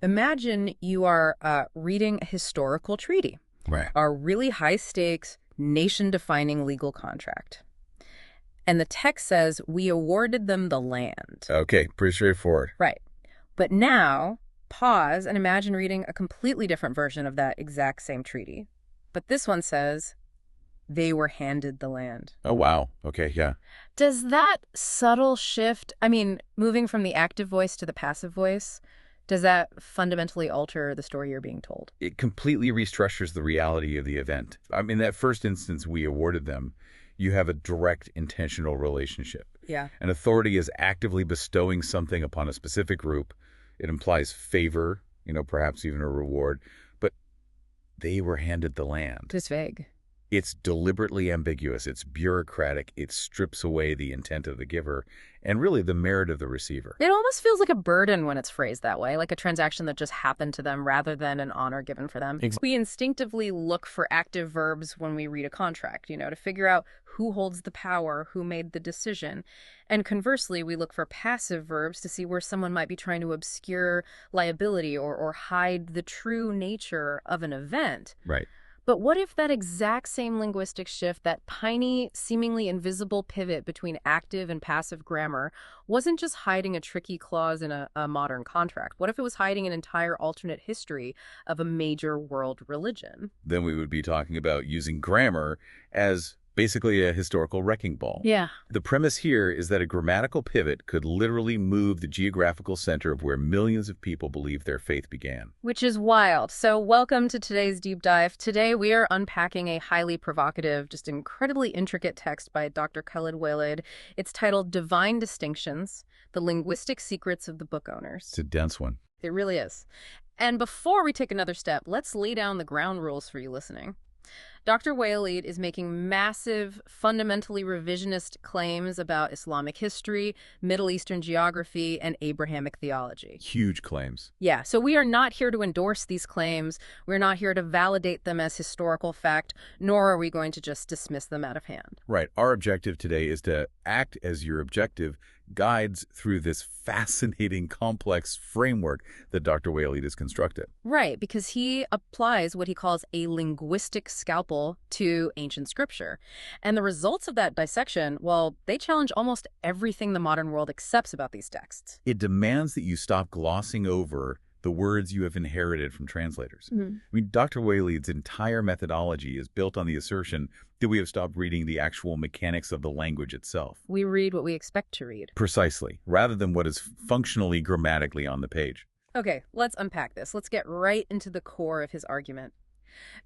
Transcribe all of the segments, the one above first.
Imagine you are reading a historical treaty, Right. a really high-stakes, nation-defining legal contract. And the text says, we awarded them the land. Okay, pretty straightforward. Right. But now, pause and imagine reading a completely different version of that exact same treaty. But this one says, they were handed the land. Oh, wow. Okay, yeah. Does that subtle shift, I mean, moving from the active voice to the passive voice, does that fundamentally alter the story you're being told? It completely restructures the reality of the event. I mean, that first instance we awarded them, you have a direct intentional relationship. Yeah. An authority is actively bestowing something upon a specific group. It implies favor, perhaps even a reward. But they were handed the land. It's vague. It's deliberately ambiguous. It's bureaucratic. It strips away the intent of the giver and really the merit of the receiver. It almost feels like a burden when it's phrased that way, like a transaction that just happened to them rather than an honor given for them. We instinctively look for active verbs when we read a contract, to figure out who holds the power, who made the decision. And conversely, we look for passive verbs to see where someone might be trying to obscure liability or hide the true nature of an event. Right. But what if that exact same linguistic shift, that tiny, seemingly invisible pivot between active and passive grammar, wasn't just hiding a tricky clause in a modern contract? What if it was hiding an entire alternate history of a major world religion? Then we would be talking about using grammar as basically a historical wrecking ball. Yeah. The premise here is that a grammatical pivot could literally move the geographical center of where millions of people believe their faith began. Which is wild. So welcome to today's deep dive. Today we are unpacking a highly provocative, just incredibly intricate text by Dr. Khaled Waleed. It's titled Divine Distinctions, The Linguistic Secrets of the Book Owners. It's a dense one. It really is. And before we take another step, let's lay down the ground rules for you listening. Dr. Waleed is making massive, fundamentally revisionist claims about Islamic history, Middle Eastern geography, and Abrahamic theology. Huge claims. Yeah, so we are not here to endorse these claims. We're not here to validate them as historical fact, nor are we going to just dismiss them out of hand. Right. Our objective today is to act as your objective guides through this fascinating, complex framework that Dr. Waleed has constructed. Right, because he applies what he calls a linguistic scalpel to ancient scripture. And the results of that dissection, well, they challenge almost everything the modern world accepts about these texts. It demands that you stop glossing over the words you have inherited from translators. Mm-hmm. I mean, Dr. Waleed's entire methodology is built on the assertion that we have stopped reading the actual mechanics of the language itself. We read what we expect to read. Precisely, rather than what is functionally grammatically on the page. Okay, let's unpack this. Let's get right into the core of his argument.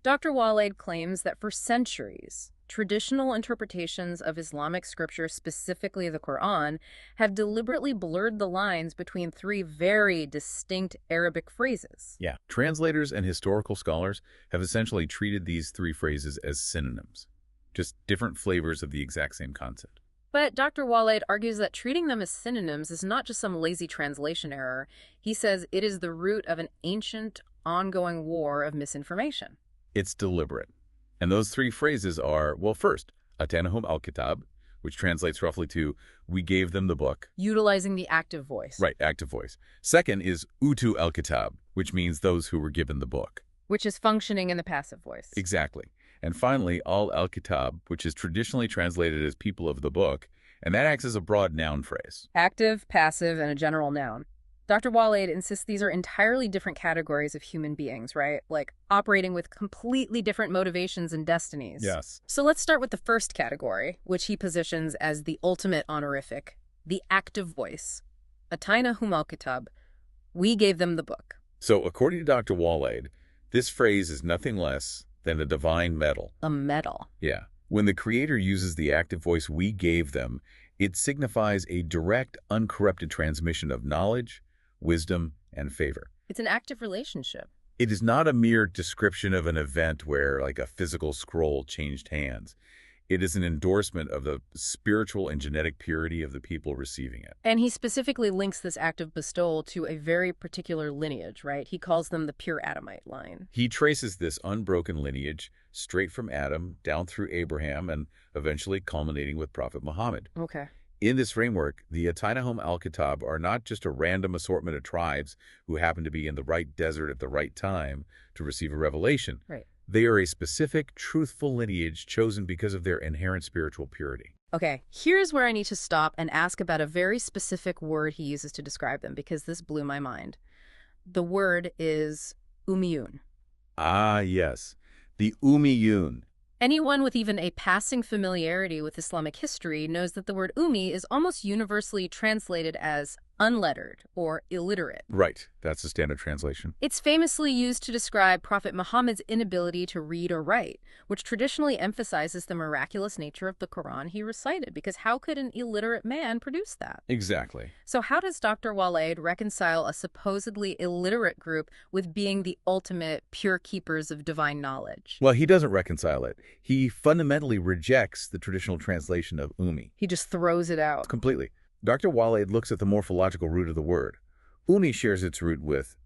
Dr. Waleed claims that for centuries, traditional interpretations of Islamic scripture, specifically the Quran, have deliberately blurred the lines between three very distinct Arabic phrases. Yeah, translators and historical scholars have essentially treated these three phrases as synonyms, just different flavors of the exact same concept. But Dr. Waleed argues that treating them as synonyms is not just some lazy translation error. He says it is the root of an ancient, ongoing war of misinformation. It's deliberate. And those three phrases are, well, first, atanahum al-kitab, which translates roughly to, we gave them the book. Utilizing the active voice. Right, active voice. Second is utu al-kitab, which means those who were given the book. Which is functioning in the passive voice. Exactly. And finally, al-kitab, which is traditionally translated as people of the book, and that acts as a broad noun phrase. Active, passive, and a general noun. Dr. Waleed insists these are entirely different categories of human beings, right? Like operating with completely different motivations and destinies. Yes. So let's start with the first category, which he positions as the ultimate honorific, the active voice. Atainahum al-kitab. We gave them the book. So according to Dr. Waleed, this phrase is nothing less than a divine medal. A medal. Yeah. When the creator uses the active voice, we gave them, it signifies a direct, uncorrupted transmission of knowledge, wisdom, and favor. It's an active relationship. It is not a mere description of an event where, like, a physical scroll changed hands. It is an endorsement of the spiritual and genetic purity of the people receiving it. And he specifically links this active bestowal to a very particular lineage, right? He calls them the pure Adamite line. He traces this unbroken lineage straight from Adam down through Abraham and eventually culminating with Prophet Muhammad. Okay. In this framework, the Atanahum al-Kitab are not just a random assortment of tribes who happen to be in the right desert at the right time to receive a revelation. Right. They are a specific, truthful lineage chosen because of their inherent spiritual purity. Okay, here's where I need to stop and ask about a very specific word he uses to describe them, because this blew my mind. The word is ummiyun. Ah, yes. The ummiyun. Anyone with even a passing familiarity with Islamic history knows that the word ummi is almost universally translated as unlettered or illiterate. Right. That's the standard translation. It's famously used to describe Prophet Muhammad's inability to read or write, which traditionally emphasizes the miraculous nature of the Quran he recited, because how could an illiterate man produce that? Exactly. So how does Dr. Waleed reconcile a supposedly illiterate group with being the ultimate pure keepers of divine knowledge? Well, he doesn't reconcile it. He fundamentally rejects the traditional translation of ummi. He just throws it out. Completely. Dr. Waleed looks at the morphological root of the word. Ummi shares its root with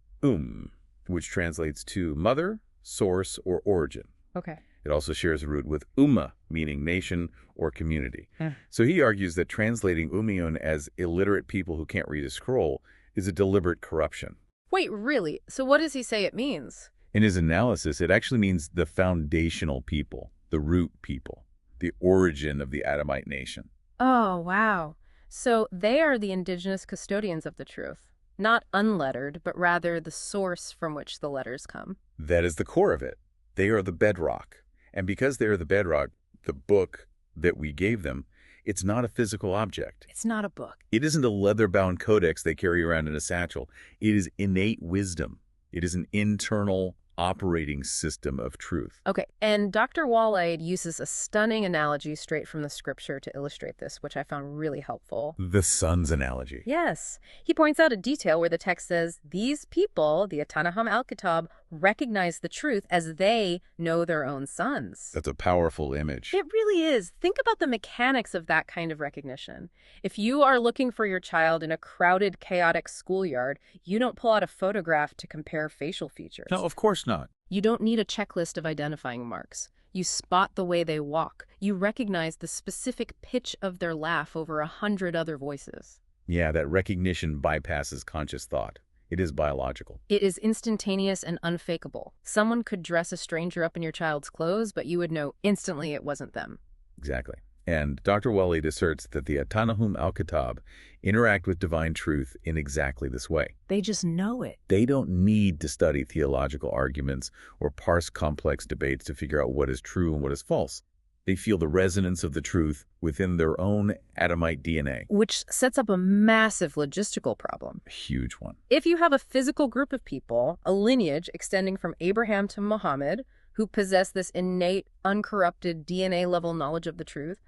which translates to mother, source, or origin. Okay. It also shares a root with ummah, meaning nation or community. So he argues that translating ummiyun as illiterate people who can't read a scroll is a deliberate corruption. Wait, really? So what does he say it means? In his analysis, it actually means the foundational people, the root people, the origin of the Adamite nation. Oh, wow. So they are the indigenous custodians of the truth. Not unlettered, but rather the source from which the letters come. That is the core of it. They are the bedrock. And because they are the bedrock, the book that we gave them, it's not a physical object. It's not a book. It isn't a leather-bound codex they carry around in a satchel. It is innate wisdom. It is an internal operating system of truth. Okay, and Dr. Waleed uses a stunning analogy straight from the scripture to illustrate this, which I found really helpful. The sun's analogy. Yes. He points out a detail where the text says, these people, the Atanahum al-Kitab, recognize the truth as they know their own sons. That's a powerful image. It really is. Think about the mechanics of that kind of recognition. If you are looking for your child in a crowded, chaotic schoolyard, you don't pull out a photograph to compare facial features. No, of course not. You don't need a checklist of identifying marks. You spot the way they walk. You recognize the specific pitch of their laugh over 100 other voices. Yeah, that recognition bypasses conscious thought. It is biological. It is instantaneous and unfakeable. Someone could dress a stranger up in your child's clothes, but you would know instantly it wasn't them. Exactly. And Dr. Waleed asserts that the Atanahum al-Kitab interact with divine truth in exactly this way. They just know it. They don't need to study theological arguments or parse complex debates to figure out what is true and what is false. They feel the resonance of the truth within their own Adamite DNA. Which sets up a massive logistical problem. A huge one. If you have a physical group of people, a lineage extending from Abraham to Muhammad, who possess this innate, uncorrupted DNA-level knowledge of the truth,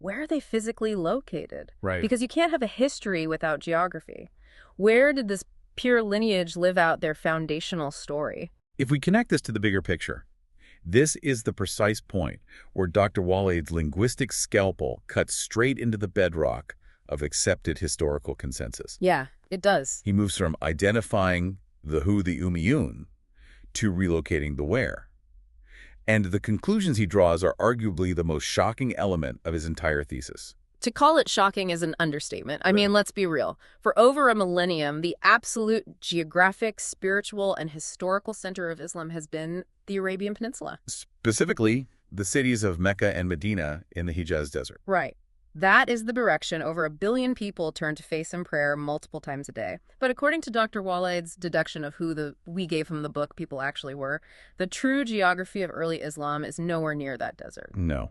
where are they physically located? Right. Because you can't have a history without geography. Where did this pure lineage live out their foundational story? If we connect this to the bigger picture, this is the precise point where Dr. Waleed's linguistic scalpel cuts straight into the bedrock of accepted historical consensus. Yeah, it does. He moves from identifying the who, the ummiyun, to relocating the where. And the conclusions he draws are arguably the most shocking element of his entire thesis. To call it shocking is an understatement. I mean, let's be real. For over a millennium, the absolute geographic, spiritual, and historical center of Islam has been the Arabian Peninsula. Specifically, the cities of Mecca and Medina in the Hijaz Desert. Right. That is the direction over 1 billion people turn to face in prayer multiple times a day. But according to Dr. Waleed's deduction of who we gave him the book people actually were, the true geography of early Islam is nowhere near that desert. No.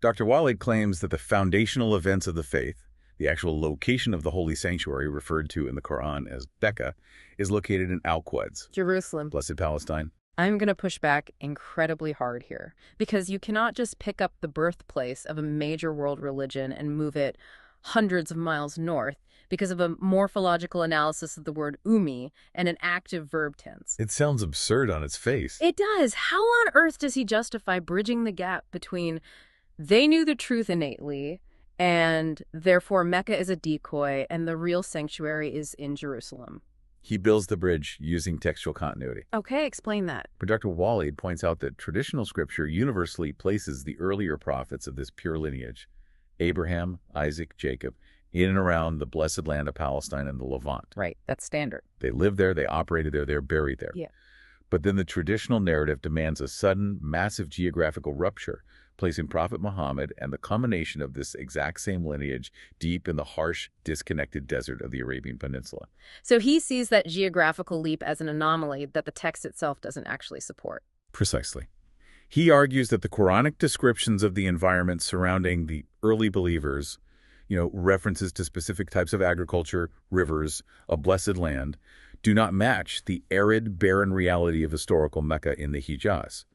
Dr. Waleed claims that the foundational events of the faith, the actual location of the holy sanctuary referred to in the Quran as Becca, is located in Al-Quds, Jerusalem. Blessed Palestine. I'm going to push back incredibly hard here, because you cannot just pick up the birthplace of a major world religion and move it hundreds of miles north because of a morphological analysis of the word ummi and an active verb tense. It sounds absurd on its face. It does. How on earth does he justify bridging the gap between they knew the truth innately and therefore Mecca is a decoy and the real sanctuary is in Jerusalem? He builds the bridge using textual continuity. Okay, explain that. But Dr. Waleed points out that traditional scripture universally places the earlier prophets of this pure lineage Abraham, Isaac, Jacob, in and around the blessed land of Palestine and the Levant. Right, that's standard. They lived there, they operated there, they're buried there. Yeah. But then the traditional narrative demands a sudden, massive geographical rupture, placing Prophet Muhammad and the culmination of this exact same lineage deep in the harsh, disconnected desert of the Arabian Peninsula. So he sees that geographical leap as an anomaly that the text itself doesn't actually support. Precisely. He argues that the Quranic descriptions of the environment surrounding the early believers, references to specific types of agriculture, rivers, a blessed land, do not match the arid, barren reality of historical Mecca in the Hijaz.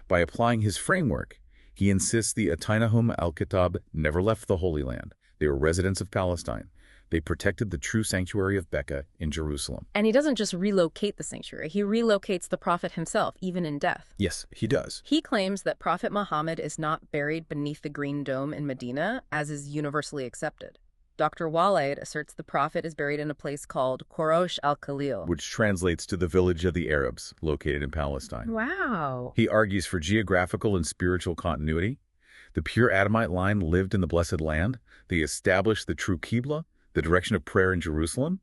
By applying his framework, he insists the Atainahum al-Kitab never left the Holy Land. They were residents of Palestine. They protected the true sanctuary of Becca in Jerusalem. And he doesn't just relocate the sanctuary. He relocates the prophet himself, even in death. Yes, he does. He claims that Prophet Muhammad is not buried beneath the Green Dome in Medina, as is universally accepted. Dr. Waleed asserts the prophet is buried in a place called Qorosh al-Khalil, which translates to the village of the Arabs, located in Palestine. Wow. He argues for geographical and spiritual continuity. The pure Adamite line lived in the blessed land. They established the true Qibla, the direction of prayer in Jerusalem,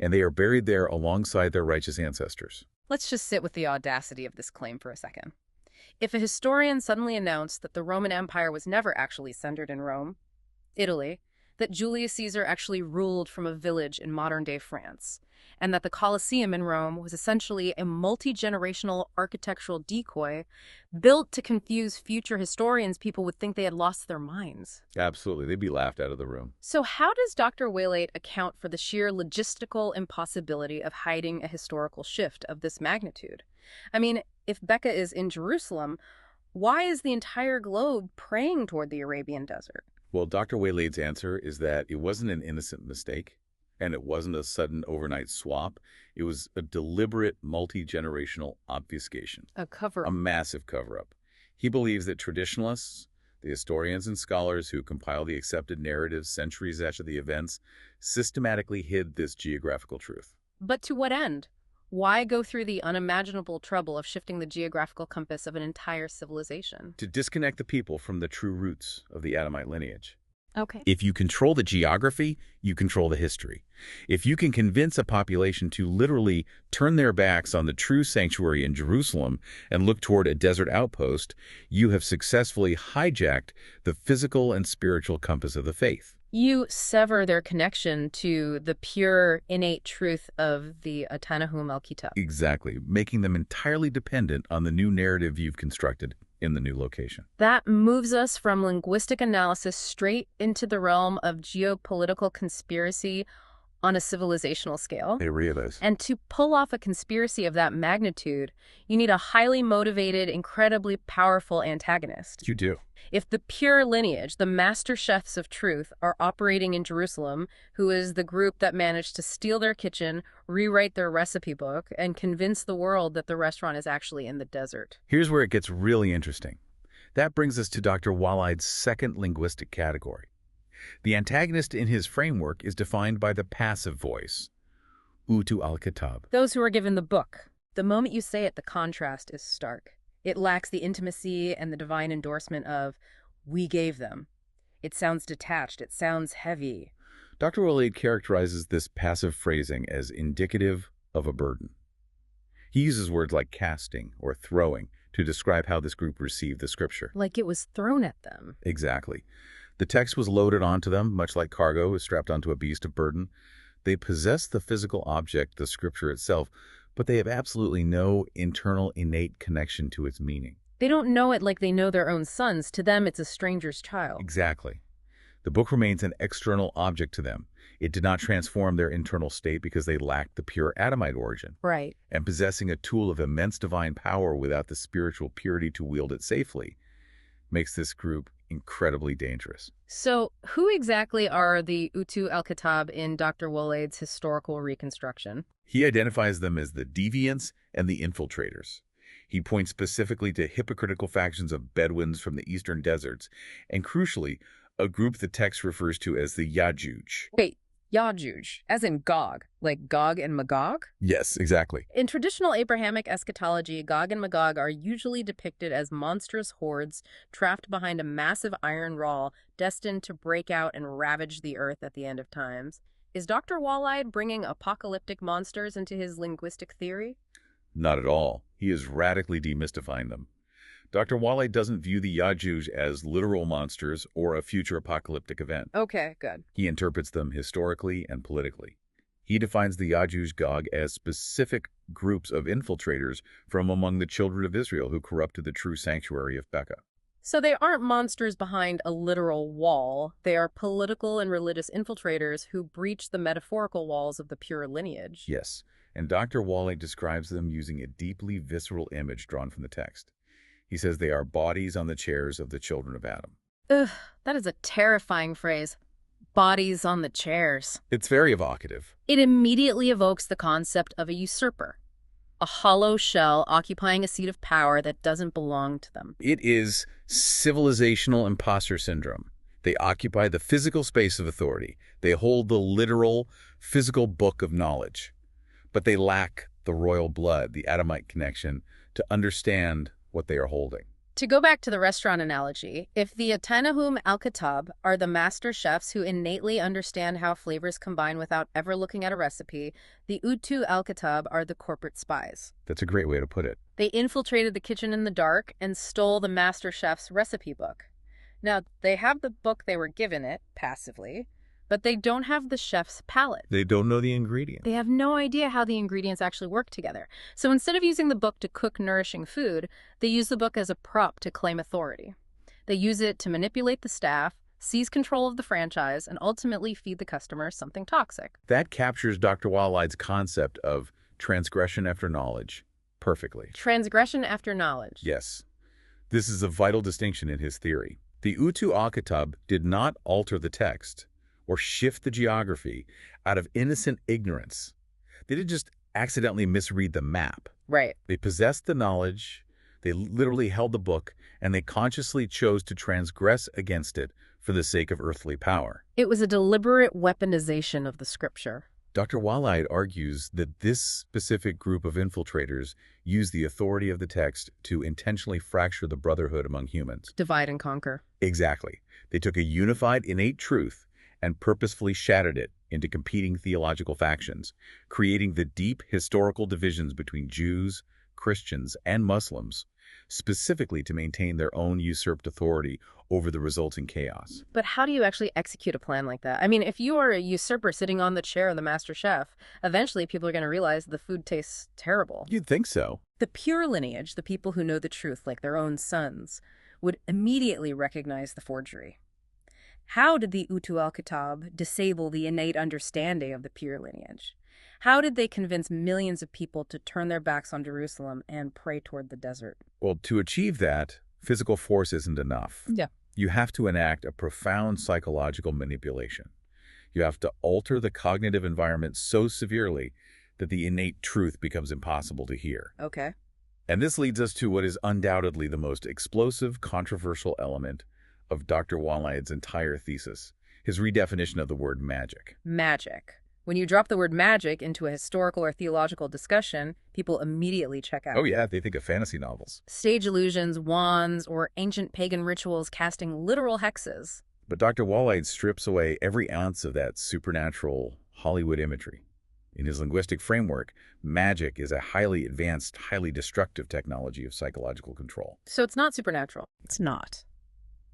and they are buried there alongside their righteous ancestors. Let's just sit with the audacity of this claim for a second. If a historian suddenly announced that the Roman Empire was never actually centered in Rome, Italy, that Julius Caesar actually ruled from a village in modern-day France, and that the Colosseum in Rome was essentially a multi-generational architectural decoy built to confuse future historians, people would think they had lost their minds. Absolutely. They'd be laughed out of the room. So how does Dr. Waleed account for the sheer logistical impossibility of hiding a historical shift of this magnitude? I mean, if Becca is in Jerusalem, why is the entire globe praying toward the Arabian desert? Well, Dr. Waleed's answer is that it wasn't an innocent mistake, and it wasn't a sudden overnight swap. It was a deliberate, multi-generational obfuscation. A cover-up. A massive cover-up. He believes that traditionalists, the historians and scholars who compile the accepted narratives centuries after the events, systematically hid this geographical truth. But to what end? Why go through the unimaginable trouble of shifting the geographical compass of an entire civilization? To disconnect the people from the true roots of the Adamite lineage. Okay. If you control the geography, you control the history. If you can convince a population to literally turn their backs on the true sanctuary in Jerusalem and look toward a desert outpost, you have successfully hijacked the physical and spiritual compass of the faith. You sever their connection to the pure, innate truth of the Atainahum al-Kitab. Exactly, making them entirely dependent on the new narrative you've constructed in the new location. That moves us from linguistic analysis straight into the realm of geopolitical conspiracy on a civilizational scale. It really is. And to pull off a conspiracy of that magnitude, you need a highly motivated, incredibly powerful antagonist. You do. If the pure lineage, the master chefs of truth, are operating in Jerusalem, who is the group that managed to steal their kitchen, rewrite their recipe book, and convince the world that the restaurant is actually in the desert. Here's where it gets really interesting. That brings us to Dr. Waleed's second linguistic category. The antagonist in his framework is defined by the passive voice, Utu al-Kitab. Those who are given the book. The moment you say it, the contrast is stark. It lacks the intimacy and the divine endorsement of, we gave them. It sounds detached. It sounds heavy. Dr. Waleed characterizes this passive phrasing as indicative of a burden. He uses words like casting or throwing to describe how this group received the scripture. Like it was thrown at them. Exactly. The text was loaded onto them, much like cargo is strapped onto a beast of burden. They possess the physical object, the scripture itself, but they have absolutely no internal innate connection to its meaning. They don't know it like they know their own sons. To them, it's a stranger's child. Exactly. The book remains an external object to them. It did not transform their internal state because they lacked the pure Adamite origin. Right. And possessing a tool of immense divine power without the spiritual purity to wield it safely makes this group incredibly dangerous. So who exactly are the Utu al-Kitab in Dr. Waleed's historical reconstruction? He identifies them as the deviants and the infiltrators. He points specifically to hypocritical factions of Bedouins from the eastern deserts, and crucially, a group the text refers to as the Yajuj. Wait, Yajuj, as in Gog, like Gog and Magog? Yes, exactly. In traditional Abrahamic eschatology, Gog and Magog are usually depicted as monstrous hordes trapped behind a massive iron wall destined to break out and ravage the earth at the end of times. Is Dr. Waleed bringing apocalyptic monsters into his linguistic theory? Not at all. He is radically demystifying them. Dr. Waleed doesn't view the Yajuj as literal monsters or a future apocalyptic event. Okay, good. He interprets them historically and politically. He defines the Yajuj Gog as specific groups of infiltrators from among the children of Israel who corrupted the true sanctuary of Becca. So they aren't monsters behind a literal wall. They are political and religious infiltrators who breach the metaphorical walls of the pure lineage. Yes, and Dr. Waleed describes them using a deeply visceral image drawn from the text. He says they are bodies on the chairs of the children of Adam. Ugh, that is a terrifying phrase. Bodies on the chairs. It's very evocative. It immediately evokes the concept of a usurper. A hollow shell occupying a seat of power that doesn't belong to them. It is civilizational imposter syndrome. They occupy the physical space of authority. They hold the literal, physical book of knowledge. But they lack the royal blood, the Adamite connection, to understand what they are holding. To go back to the restaurant analogy, if the Atanahum al-Kitab are the master chefs who innately understand how flavors combine without ever looking at a recipe, the Utu al-Kitab are the corporate spies. That's a great way to put it. They infiltrated the kitchen in the dark and stole the master chef's recipe book. Now, they have the book they were given it, passively, but they don't have the chef's palate. They don't know the ingredients. They have no idea how the ingredients actually work together. So instead of using the book to cook nourishing food, they use the book as a prop to claim authority. They use it to manipulate the staff, seize control of the franchise, and ultimately feed the customer something toxic. That captures Dr. Waleed's concept of transgression after knowledge perfectly. Transgression after knowledge. Yes. This is a vital distinction in his theory. The Utu al-Kitab did not alter the text or shift the geography out of innocent ignorance. They didn't just accidentally misread the map. Right. They possessed the knowledge, they literally held the book, and they consciously chose to transgress against it for the sake of earthly power. It was a deliberate weaponization of the scripture. Dr. Waleed argues that this specific group of infiltrators used the authority of the text to intentionally fracture the brotherhood among humans. Divide and conquer. Exactly. They took a unified innate truth and purposefully shattered it into competing theological factions, creating the deep historical divisions between Jews, Christians, and Muslims, specifically to maintain their own usurped authority over the resulting chaos. But how do you actually execute a plan like that? I mean, if you are a usurper sitting on the chair of the master chef, eventually people are going to realize the food tastes terrible. You'd think so. The pure lineage, the people who know the truth like their own sons, would immediately recognize the forgery. How did the Utu al-Kitab disable the innate understanding of the pure lineage? How did they convince millions of people to turn their backs on Jerusalem and pray toward the desert? Well, to achieve that, physical force isn't enough. Yeah. You have to enact a profound psychological manipulation. You have to alter the cognitive environment so severely that the innate truth becomes impossible to hear. Okay. And this leads us to what is undoubtedly the most explosive, controversial element of Dr. Waleed's entire thesis, his redefinition of the word magic. Magic. When you drop the word magic into a historical or theological discussion, people immediately check out. Oh yeah, they think of fantasy novels. Stage illusions, wands, or ancient pagan rituals casting literal hexes. But Dr. Waleed strips away every ounce of that supernatural Hollywood imagery. In his linguistic framework, magic is a highly advanced, highly destructive technology of psychological control. So it's not supernatural. It's not.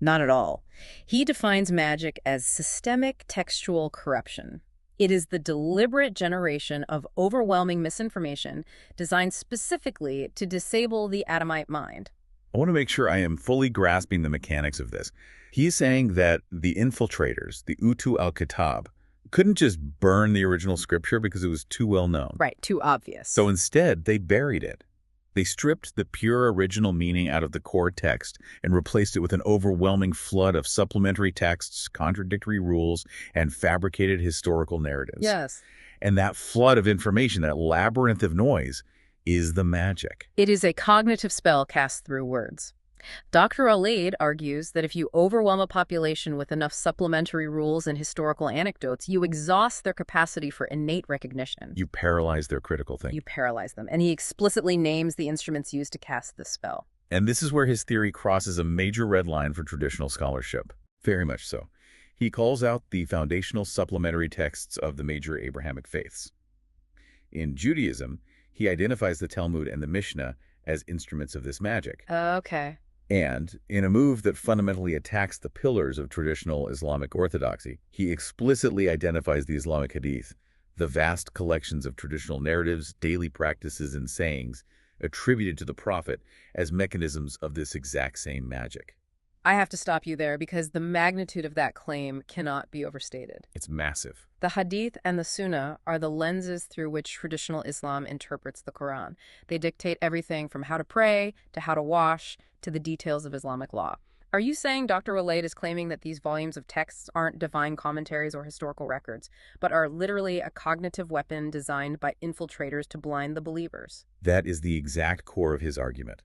Not at all. He defines magic as systemic textual corruption. It is the deliberate generation of overwhelming misinformation designed specifically to disable the Adamite mind. I want to make sure I am fully grasping the mechanics of this. He's saying that the infiltrators, the Utu al-Kitab, couldn't just burn the original scripture because it was too well known. Right, too obvious. So instead, they buried it. They stripped the pure original meaning out of the core text and replaced it with an overwhelming flood of supplementary texts, contradictory rules, and fabricated historical narratives. Yes. And that flood of information, that labyrinth of noise, is the magic. It is a cognitive spell cast through words. Dr. Waleed argues that if you overwhelm a population with enough supplementary rules and historical anecdotes, you exhaust their capacity for innate recognition. You paralyze their critical thinking. You paralyze them. And he explicitly names the instruments used to cast this spell. And this is where his theory crosses a major red line for traditional scholarship. Very much so. He calls out the foundational supplementary texts of the major Abrahamic faiths. In Judaism, he identifies the Talmud and the Mishnah as instruments of this magic. Okay. And, in a move that fundamentally attacks the pillars of traditional Islamic orthodoxy, he explicitly identifies the Islamic Hadith, the vast collections of traditional narratives, daily practices, and sayings attributed to the Prophet as mechanisms of this exact same magic. I have to stop you there because the magnitude of that claim cannot be overstated. It's massive. The Hadith and the Sunnah are the lenses through which traditional Islam interprets the Quran. They dictate everything from how to pray, to how to wash, to the details of Islamic law. Are you saying Dr. Waleed is claiming that these volumes of texts aren't divine commentaries or historical records, but are literally a cognitive weapon designed by infiltrators to blind the believers? That is the exact core of his argument.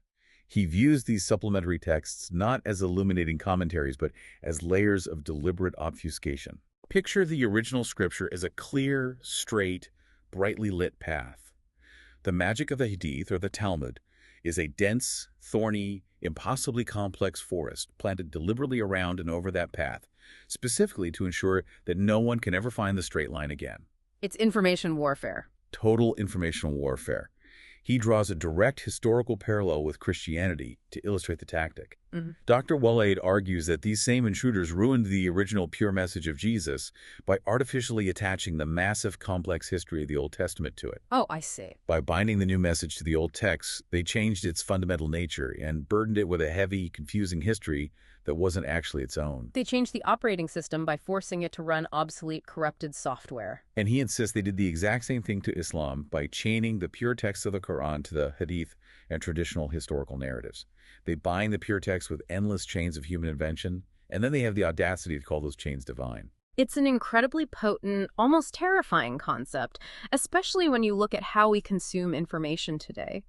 He views these supplementary texts not as illuminating commentaries, but as layers of deliberate obfuscation. Picture the original scripture as a clear, straight, brightly lit path. The magic of the Hadith, or the Talmud, is a dense, thorny, impossibly complex forest planted deliberately around and over that path, specifically to ensure that no one can ever find the straight line again. It's information warfare. Total informational warfare. He draws a direct historical parallel with Christianity to illustrate the tactic. Dr. Waleed argues that these same intruders ruined the original pure message of Jesus by artificially attaching the massive, complex history of the Old Testament to it. Oh, I see. By binding the new message to the old text, they changed its fundamental nature and burdened it with a heavy, confusing history that wasn't actually its own. They changed the operating system by forcing it to run obsolete, corrupted software. And he insists they did the exact same thing to Islam by chaining the pure text of the Quran to the Hadith and traditional historical narratives. They bind the pure text with endless chains of human invention, and then they have the audacity to call those chains divine. It's an incredibly potent, almost terrifying concept, especially when you look at how we consume information today.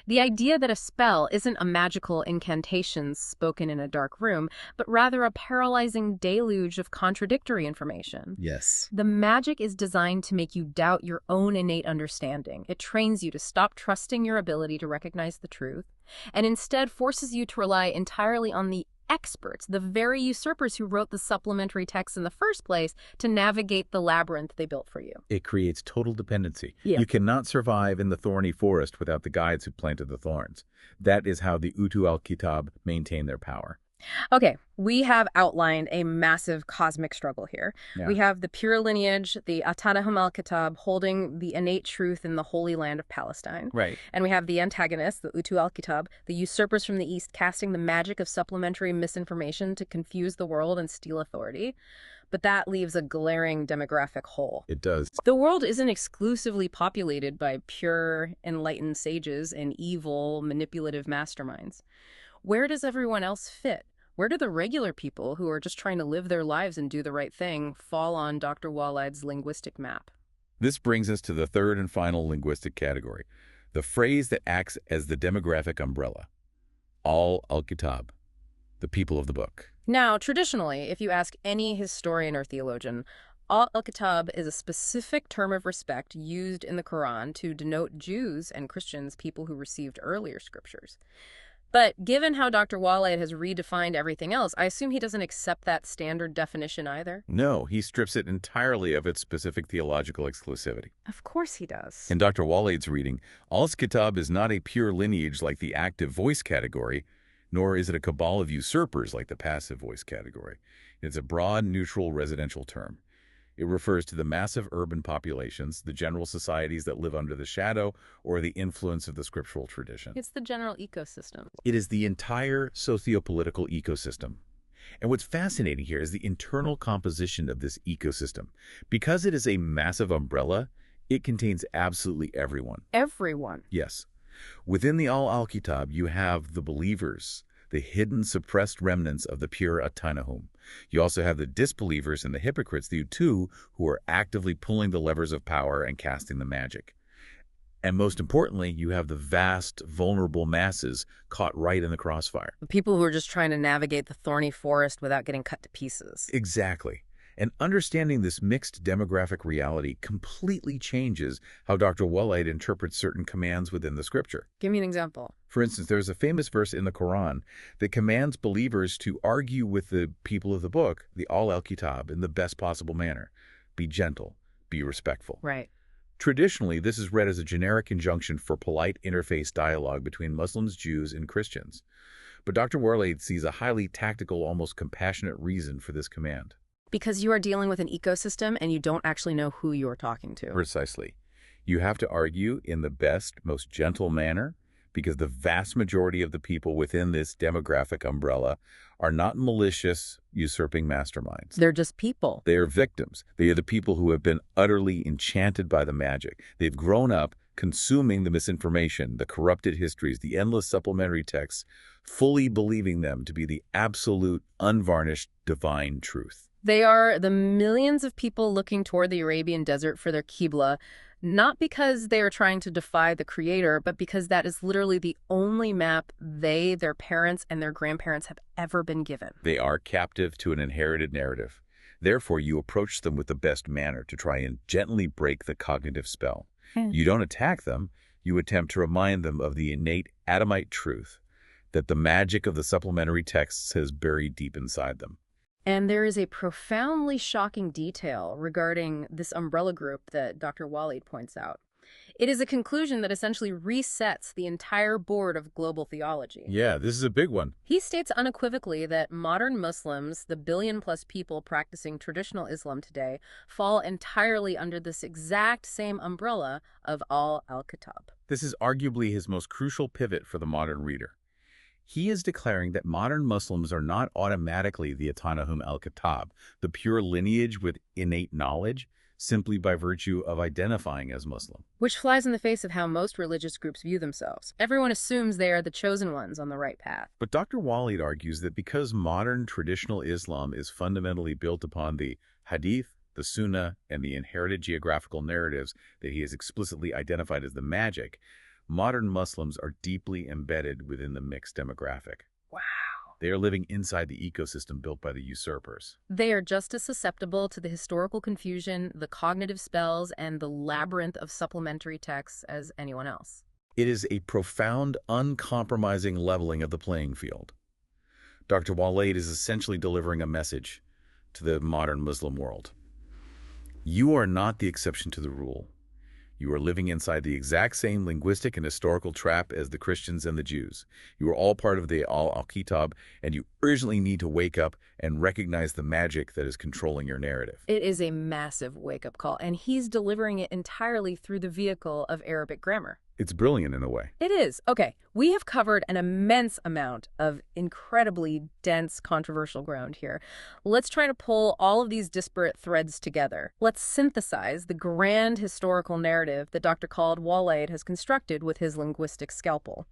The idea that a spell isn't a magical incantation spoken in a dark room, but rather a paralyzing deluge of contradictory information. Yes. The magic is designed to make you doubt your own innate understanding. It trains you to stop trusting your ability to recognize the truth, and instead forces you to rely entirely on the experts, the very usurpers who wrote the supplementary texts in the first place, to navigate the labyrinth they built for you. It creates total dependency. Yeah. You cannot survive in the thorny forest without the guides who planted the thorns. That is how the Utu al-Kitab maintain their power. Okay, we have outlined a massive cosmic struggle here. Yeah. We have the pure lineage, the Atanahum al-Kitab, holding the innate truth in the Holy Land of Palestine. Right. And we have the antagonists, the Utu al-Kitab, the usurpers from the East, casting the magic of supplementary misinformation to confuse the world and steal authority. But that leaves a glaring demographic hole. It does. The world isn't exclusively populated by pure, enlightened sages and evil, manipulative masterminds. Where does everyone else fit? Where do the regular people who are just trying to live their lives and do the right thing fall on Dr. Waleed's linguistic map? This brings us to the third and final linguistic category, the phrase that acts as the demographic umbrella. Al-Kitab, the people of the book. Now, traditionally, if you ask any historian or theologian, Al-Kitab is a specific term of respect used in the Quran to denote Jews and Christians, people who received earlier scriptures. But given how Dr. Waleed has redefined everything else, I assume he doesn't accept that standard definition either? No, he strips it entirely of its specific theological exclusivity. Of course he does. In Dr. Waleed's reading, Al-Kitab is not a pure lineage like the active voice category, nor is it a cabal of usurpers like the passive voice category. It's a broad, neutral, residential term. It refers to the massive urban populations, the general societies that live under the shadow or the influence of the scriptural tradition. It's the general ecosystem. It is the entire socio-political ecosystem. And what's fascinating here is the internal composition of this ecosystem. Because it is a massive umbrella, it contains absolutely everyone. Everyone. Yes. Within the Al-Kitab, you have the believers, the hidden, suppressed remnants of the pure Atanahum. You also have the disbelievers and the hypocrites, the Utu, who are actively pulling the levers of power and casting the magic. And most importantly, you have the vast, vulnerable masses caught right in the crossfire. The people who are just trying to navigate the thorny forest without getting cut to pieces. Exactly. And understanding this mixed demographic reality completely changes how Dr. Waleed interprets certain commands within the scripture. Give me an example. For instance, there's a famous verse in the Quran that commands believers to argue with the people of the book, the al-Kitab, in the best possible manner. Be gentle, be respectful. Right. Traditionally, this is read as a generic injunction for polite interface dialogue between Muslims, Jews, and Christians. But Dr. Waleed sees a highly tactical, almost compassionate reason for this command. Because you are dealing with an ecosystem and you don't actually know who you are talking to. Precisely. You have to argue in the best, most gentle manner because the vast majority of the people within this demographic umbrella are not malicious, usurping masterminds. They're just people. They are victims. They are the people who have been utterly enchanted by the magic. They've grown up consuming the misinformation, the corrupted histories, the endless supplementary texts, fully believing them to be the absolute, unvarnished, divine truth. They are the millions of people looking toward the Arabian desert for their Qibla, not because they are trying to defy the Creator, but because that is literally the only map they, their parents, and their grandparents have ever been given. They are captive to an inherited narrative. Therefore, you approach them with the best manner to try and gently break the cognitive spell. You don't attack them. You attempt to remind them of the innate Adamite truth that the magic of the supplementary texts has buried deep inside them. And there is a profoundly shocking detail regarding this umbrella group that Dr. Waleed points out. It is a conclusion that essentially resets the entire board of global theology. Yeah, this is a big one. He states unequivocally that modern Muslims, the billion-plus people practicing traditional Islam today, fall entirely under this exact same umbrella of al-Kitab. This is arguably his most crucial pivot for the modern reader. He is declaring that modern Muslims are not automatically the Atanahum al-Kitab, the pure lineage with innate knowledge, simply by virtue of identifying as Muslim. Which flies in the face of how most religious groups view themselves. Everyone assumes they are the chosen ones on the right path. But Dr. Waleed argues that because modern traditional Islam is fundamentally built upon the Hadith, the Sunnah, and the inherited geographical narratives that he has explicitly identified as the magic, modern Muslims are deeply embedded within the mixed demographic. Wow. They are living inside the ecosystem built by the usurpers. They are just as susceptible to the historical confusion, the cognitive spells, and the labyrinth of supplementary texts as anyone else. It is a profound, uncompromising leveling of the playing field. Dr. Waleed is essentially delivering a message to the modern Muslim world. You are not the exception to the rule. You are living inside the exact same linguistic and historical trap as the Christians and the Jews. You are all part of the al-Kitab, and you urgently need to wake up and recognize the magic that is controlling your narrative. It is a massive wake-up call, and he's delivering it entirely through the vehicle of Arabic grammar. It's brilliant in a way. It is. Okay, we have covered an immense amount of incredibly dense, controversial ground here. Let's try to pull all of these disparate threads together. Let's synthesize the grand historical narrative that Dr. Khaled Waleed has constructed with his linguistic scalpel.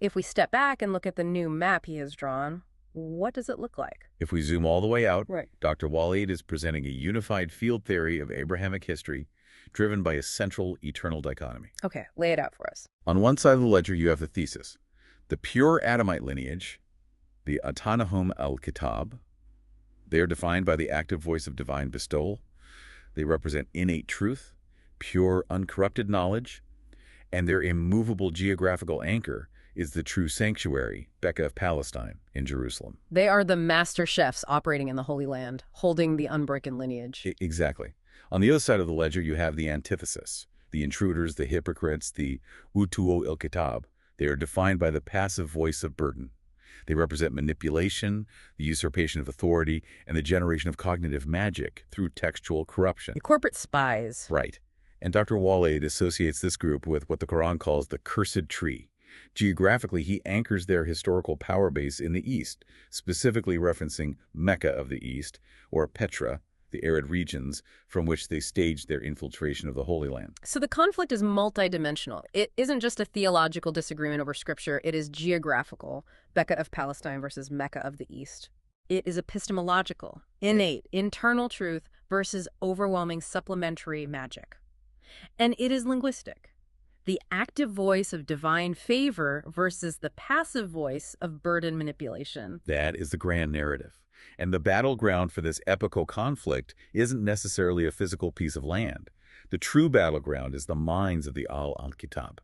If we step back and look at the new map he has drawn, what does it look like? If we zoom all the way out, Right. Dr. Waleed is presenting a unified field theory of Abrahamic history driven by a central eternal dichotomy. Okay, lay it out for us. On one side of the ledger, you have the thesis. The pure Adamite lineage, the Atanahum al-Kitab, they are defined by the active voice of divine bestowal. They represent innate truth, pure, uncorrupted knowledge, and their immovable geographical anchor is the true sanctuary, Becca of Palestine, in Jerusalem. They are the master chefs operating in the Holy Land, holding the unbroken lineage. Exactly. On the other side of the ledger, you have the antithesis, the intruders, the hypocrites, the Utuo il-Kitab. They are defined by the passive voice of burden. They represent manipulation, the usurpation of authority, and the generation of cognitive magic through textual corruption. The corporate spies. Right. And Dr. Waleed associates this group with what the Quran calls the cursed tree. Geographically, he anchors their historical power base in the east, specifically referencing Mecca of the East, or Petra, the arid regions from which they staged their infiltration of the Holy Land. So the conflict is multidimensional. It isn't just a theological disagreement over scripture. It is geographical, Becca of Palestine versus Mecca of the East. It is epistemological, innate, internal truth versus overwhelming supplementary magic. And it is linguistic. The active voice of divine favor versus the passive voice of burden manipulation. That is the grand narrative. And the battleground for this epical conflict isn't necessarily a physical piece of land. The true battleground is the minds of the al-Kitab.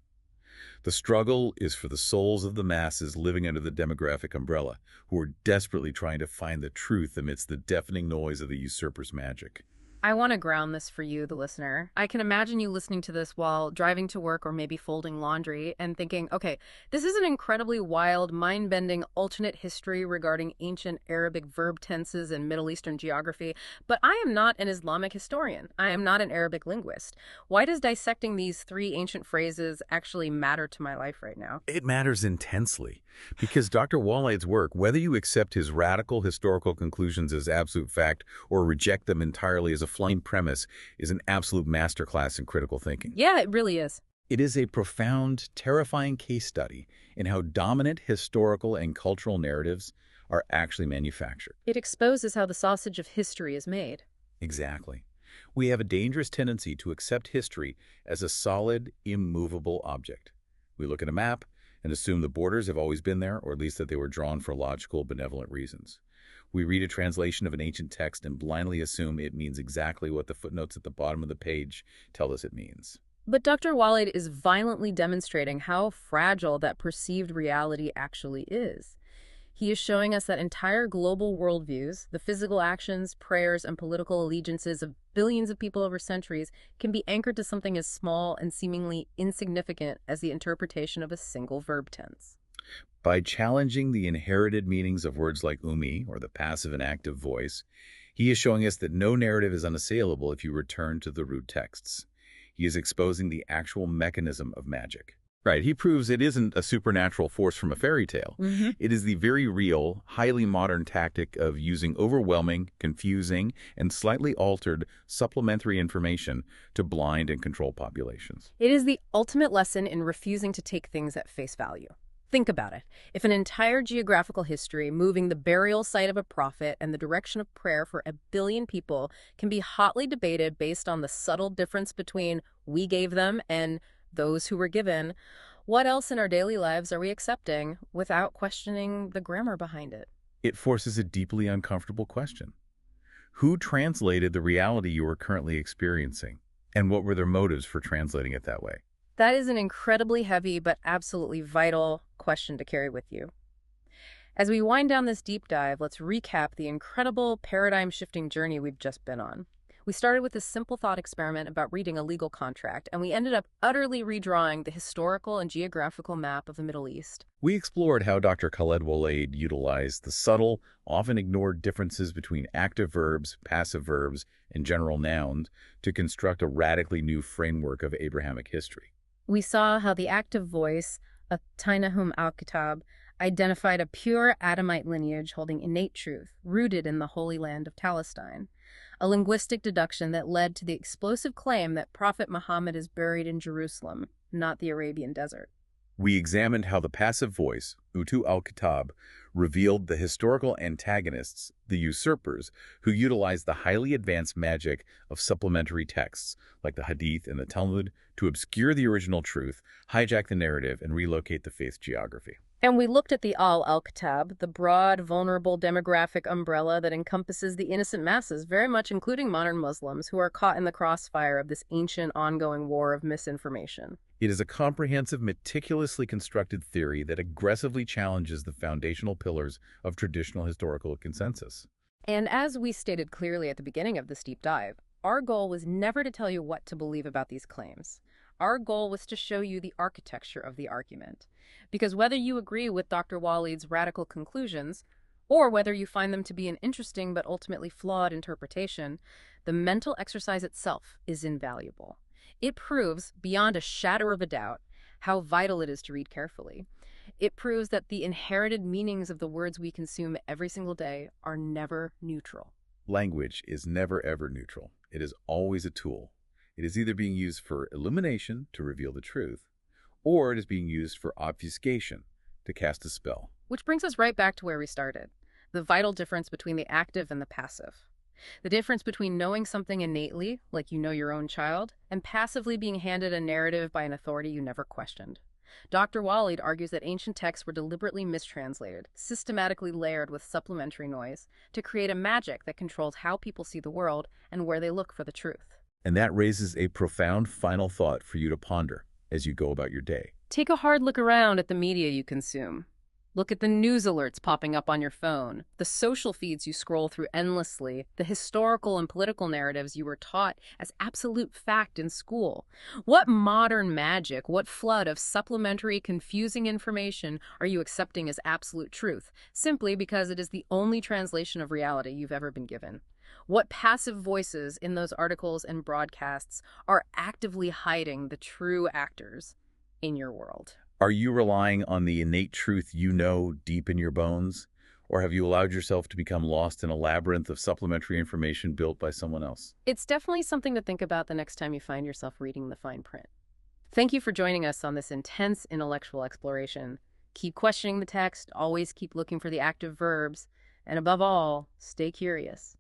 The struggle is for the souls of the masses living under the demographic umbrella, who are desperately trying to find the truth amidst the deafening noise of the usurper's magic. I want to ground this for you, the listener. I can imagine you listening to this while driving to work or maybe folding laundry and thinking, okay, this is an incredibly wild, mind-bending alternate history regarding ancient Arabic verb tenses and Middle Eastern geography, but I am not an Islamic historian. I am not an Arabic linguist. Why does dissecting these three ancient phrases actually matter to my life right now? It matters intensely, because Dr. Waleed's work, whether you accept his radical historical conclusions as absolute fact or reject them entirely as a flawed premise, is an absolute masterclass in critical thinking. Yeah, it really is. It is a profound, terrifying case study in how dominant historical and cultural narratives are actually manufactured. It exposes how the sausage of history is made. Exactly. We have a dangerous tendency to accept history as a solid, immovable object. We look at a map and assume the borders have always been there, or at least that they were drawn for logical, benevolent reasons. We read a translation of an ancient text and blindly assume it means exactly what the footnotes at the bottom of the page tell us it means. But Dr. Waleed is violently demonstrating how fragile that perceived reality actually is. He is showing us that entire global worldviews, the physical actions, prayers, and political allegiances of billions of people over centuries can be anchored to something as small and seemingly insignificant as the interpretation of a single verb tense. By challenging the inherited meanings of words like umi, or the passive and active voice, he is showing us that no narrative is unassailable if you return to the root texts. He is exposing the actual mechanism of magic. Right, he proves it isn't a supernatural force from a fairy tale. It is the very real, highly modern tactic of using overwhelming, confusing, and slightly altered supplementary information to blind and control populations. It is the ultimate lesson in refusing to take things at face value. Think about it. If an entire geographical history moving the burial site of a prophet and the direction of prayer for a billion people can be hotly debated based on the subtle difference between we gave them and those who were given, what else in our daily lives are we accepting without questioning the grammar behind it? It forces a deeply uncomfortable question. Who translated the reality you are currently experiencing? And what were their motives for translating it that way? That is an incredibly heavy but absolutely vital question to carry with you. As we wind down this deep dive, let's recap the incredible paradigm-shifting journey we've just been on. We started with a simple thought experiment about reading a legal contract, and we ended up utterly redrawing the historical and geographical map of the Middle East. We explored how Dr. Khaled Waleed utilized the subtle, often ignored differences between active verbs, passive verbs, and general nouns to construct a radically new framework of Abrahamic history. We saw how the active voice, Atainahum al-Kitab, identified a pure Adamite lineage holding innate truth, rooted in the Holy Land of Palestine, a linguistic deduction that led to the explosive claim that Prophet Muhammad is buried in Jerusalem, not the Arabian desert. We examined how the passive voice, Utu al-Kitab, revealed the historical antagonists, the usurpers, who utilized the highly advanced magic of supplementary texts, like the Hadith and the Talmud, to obscure the original truth, hijack the narrative, and relocate the faith's geography. And we looked at the al-Kitab, the broad, vulnerable demographic umbrella that encompasses the innocent masses, very much including modern Muslims, who are caught in the crossfire of this ancient, ongoing war of misinformation. It is a comprehensive, meticulously constructed theory that aggressively challenges the foundational pillars of traditional historical consensus. And as we stated clearly at the beginning of this deep dive, our goal was never to tell you what to believe about these claims. Our goal was to show you the architecture of the argument. Because whether you agree with Dr. Waleed's radical conclusions, or whether you find them to be an interesting but ultimately flawed interpretation, the mental exercise itself is invaluable. It proves, beyond a shadow of a doubt, how vital it is to read carefully. It proves that the inherited meanings of the words we consume every single day are never neutral. Language is never, ever neutral. It is always a tool. It is either being used for illumination to reveal the truth, or it is being used for obfuscation to cast a spell. Which brings us right back to where we started, the vital difference between the active and the passive. The difference between knowing something innately, like you know your own child, and passively being handed a narrative by an authority you never questioned. Dr. Waleed argues that ancient texts were deliberately mistranslated, systematically layered with supplementary noise, to create a magic that controls how people see the world and where they look for the truth. And that raises a profound final thought for you to ponder as you go about your day. Take a hard look around at the media you consume. Look at the news alerts popping up on your phone, the social feeds you scroll through endlessly, the historical and political narratives you were taught as absolute fact in school. What modern magic, what flood of supplementary, confusing information are you accepting as absolute truth, simply because it is the only translation of reality you've ever been given? What passive voices in those articles and broadcasts are actively hiding the true actors in your world? Are you relying on the innate truth you know deep in your bones? Or have you allowed yourself to become lost in a labyrinth of supplementary information built by someone else? It's definitely something to think about the next time you find yourself reading the fine print. Thank you for joining us on this intense intellectual exploration. Keep questioning the text, always keep looking for the active verbs, and above all, stay curious.